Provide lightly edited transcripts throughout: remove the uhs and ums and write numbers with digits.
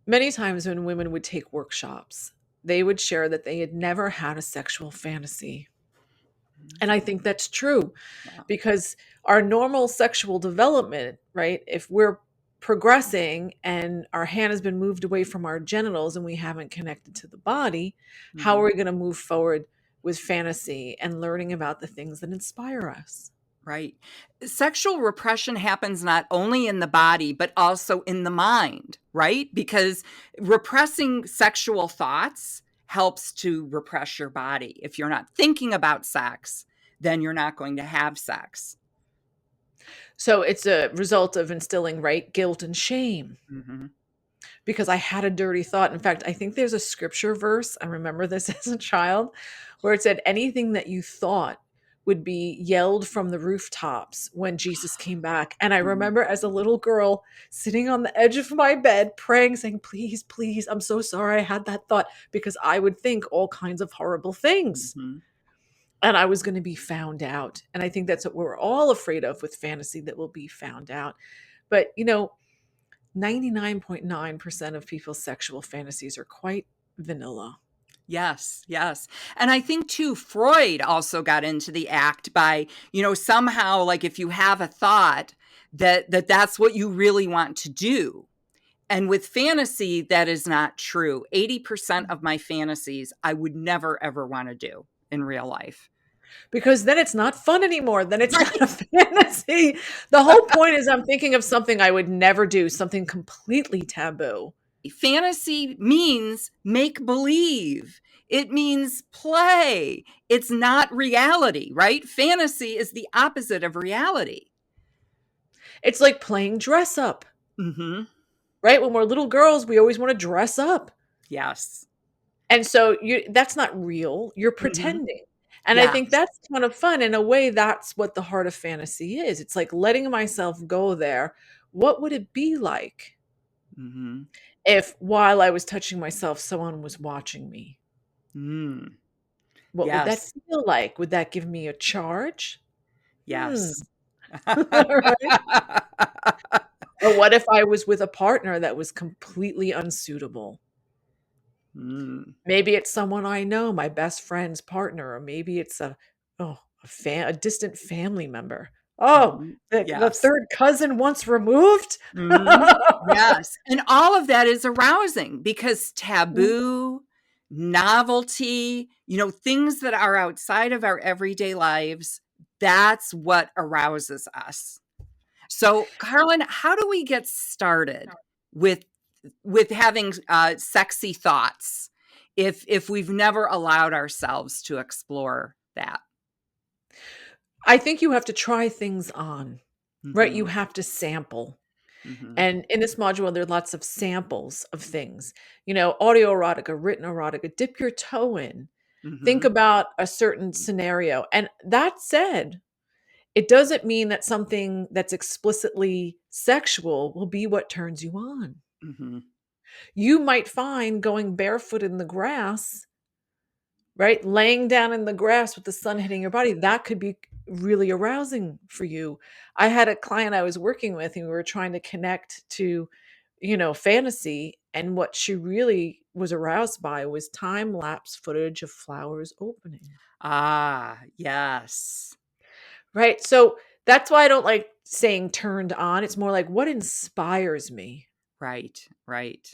Many times when women would take workshops, they would share that they had never had a sexual fantasy. And I think that's true Yeah. because our normal sexual development, right? If we're progressing and our hand has been moved away from our genitals and we haven't connected to the body, how are Mhm. we going to move forward with fantasy and learning about the things that inspire us? Right. Sexual repression happens not only in the body, but also in the mind, right? Because repressing sexual thoughts helps to repress your body. If you're not thinking about sex, then you're not going to have sex. So it's a result of instilling, right, guilt and shame Hmm. because I had a dirty thought. In fact, I think there's a scripture verse, I remember this as a child, where it said anything that you thought would be yelled from the rooftops when Jesus came back. And I remember as a little girl sitting on the edge of my bed praying, saying, please, please, I'm so sorry I had that thought because I would think all kinds of horrible things Hmm. and I was going to be found out. And I think that's what we're all afraid of with fantasy, that we'll be found out. But, 99.9% of people's sexual fantasies are quite vanilla. Yes, yes. And I think too, Freud also got into the act by, somehow like if you have a thought that's what you really want to do. And with fantasy, that is not true. 80% of my fantasies I would never ever want to do in real life. Because then it's not fun anymore. Then it's not a fantasy. The whole point is I'm thinking of something I would never do, something completely taboo. Fantasy means make believe. It means play. It's not reality, right? Fantasy is the opposite of reality. It's like playing dress up, Mhm. right? When we're little girls, we always want to dress up. Yes. And so that's not real. You're Mhm. pretending. And I think Yes. that's kind of fun. In a way, that's what the heart of fantasy is. It's like letting myself go there. What would it be like Mhm. if while I was touching myself, someone was watching me? Mm. What would that Yes. feel like? Would that give me a charge? Hmm. Yes. Right? Or what if I was with a partner that was completely unsuitable? Mm. Maybe it's someone I know, my best friend's partner, or maybe it's a distant family member. Oh, Mhm. the Yes. third cousin once removed? Mhm. Yes, and all of that is arousing because Mm. taboo, novelty, things that are outside of our everyday lives, that's what arouses us. So, Carlin, how do we get started with having sexy thoughts if we've never allowed ourselves to explore that? I think you have to try things on, right? You Mhm. have to sample. Mhm. And in this module, there are lots of samples of things, audio erotica, written erotica, dip your toe in, think Mhm. about a certain scenario. And that said, it doesn't mean that something that's explicitly sexual will be what turns you on. Mhm. You might find going barefoot in the grass, right? Laying down in the grass with the sun hitting your body, that could be really arousing for you. I had a client I was working with and we were trying to connect to, fantasy. And what she really was aroused by was time lapse footage of flowers opening. Ah, yes. Right. So that's why I don't like saying turned on. It's more like what inspires me. Right, right.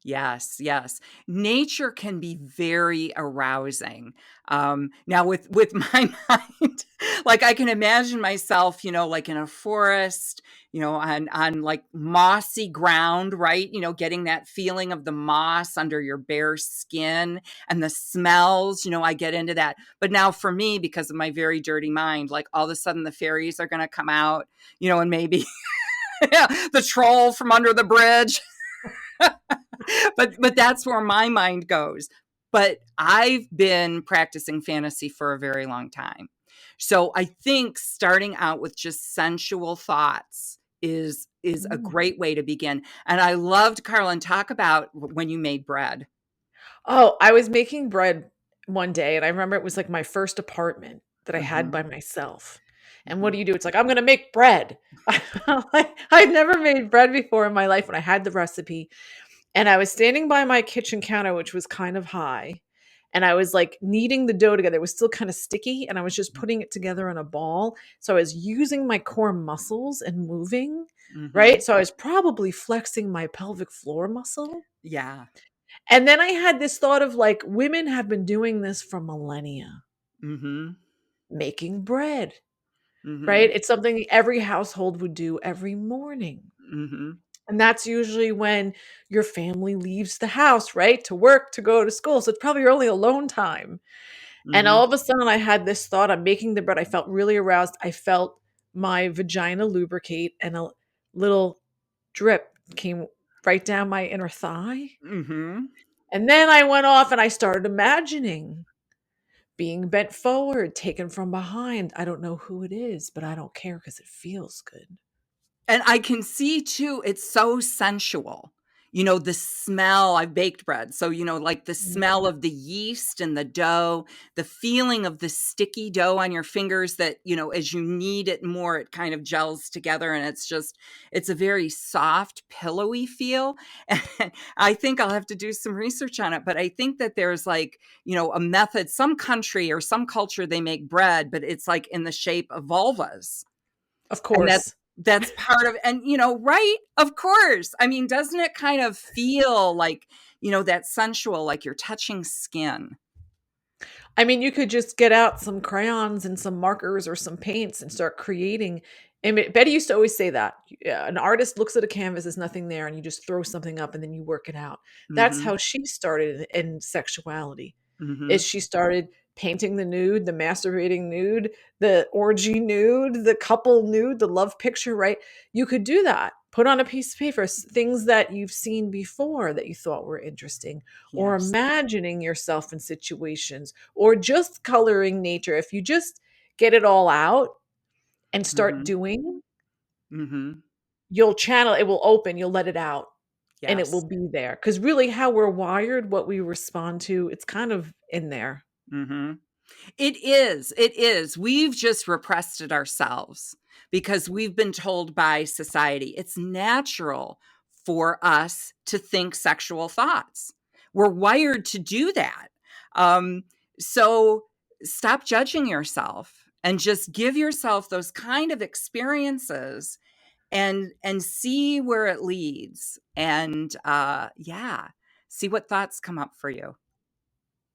Yes, yes. Nature can be very arousing. Now with my mind, like I can imagine myself, like in a forest, on like mossy ground, right? Getting that feeling of the moss under your bare skin and the smells, I get into that. But now for me, because of my very dirty mind, like all of a sudden the fairies are going to come out, and maybe the troll from under the bridge. But that's where my mind goes. But I've been practicing fantasy for a very long time. So I think starting out with just sensual thoughts is a Mm. great way to begin. And I loved Carlin talk about when you made bread. Oh, I was making bread one day, and I remember it was like my first apartment that I had Mhm, by myself. And what mhm, do you do? It's like, I'm going to make bread. I'd never made bread before in my life when I had the recipe. And I was standing by my kitchen counter, which was kind of high, and I was, like, kneading the dough together. It was still kinda sticky, and I was just putting it together in a ball. So I was using my core muscles and moving, right? Mhm. So I was probably flexing my pelvic floor muscle. Yeah. And then I had this thought of, like, women have been doing this for millennia, Mhm. making bread, right? Mhm. It's something every household would do every morning. Mhm. And that's usually when your family leaves the house, right? To work, to go to school. So it's probably your only alone time. And all Mhm. of a sudden, I had this thought, I'm making the bread. I felt really aroused. I felt my vagina lubricate, and a little drip came right down my inner thigh. Mhm. And then I went off and I started imagining being bent forward, taken from behind. I don't know who it is, but I don't care because it feels good. And I can see too, it's so sensual. The smell. I've baked bread, so, like, the smell Mhm. of the yeast and the dough, the feeling of the sticky dough on your fingers that, as you knead it more, it kind of gels together, and it's a very soft, pillowy feel, and I think I'll have to do some research on it, but I think that there's, like, a method, some country or some culture, they make bread, but it's, like, in the shape of vulvas. Of And that's course. that's part of, and, right? Of course. I mean, doesn't it kind of feel like, that sensual, like you're touching skin? I mean, you could just get out some crayons and some markers or some paints and start creating. Betty used to always say that an artist looks at a canvas, there's nothing there, and you just throw something up and then you work it out. That's Mhm. how she started in sexuality. Is Mhm. she started painting the nude, the masturbating nude, the orgy nude, the couple nude, the love picture, right? You could do that. Put on a piece of paper things that you've seen before that you thought were interesting, or Yes. imagining yourself in situations, or just coloring nature. If you just get it all out and start Mhm. doing, Mhm. you'll channel it, will open, you'll let it out, and it Yes. will be there. Because really, how we're wired, what we respond to, it's kind of in there. Mhm. It is, it is. We've just repressed it ourselves because we've been told by society it's natural for us to think sexual thoughts. We're wired to do that. Um, so stop judging yourself and just give yourself those kind of experiences and see where it leads. And yeah, see what thoughts come up for you.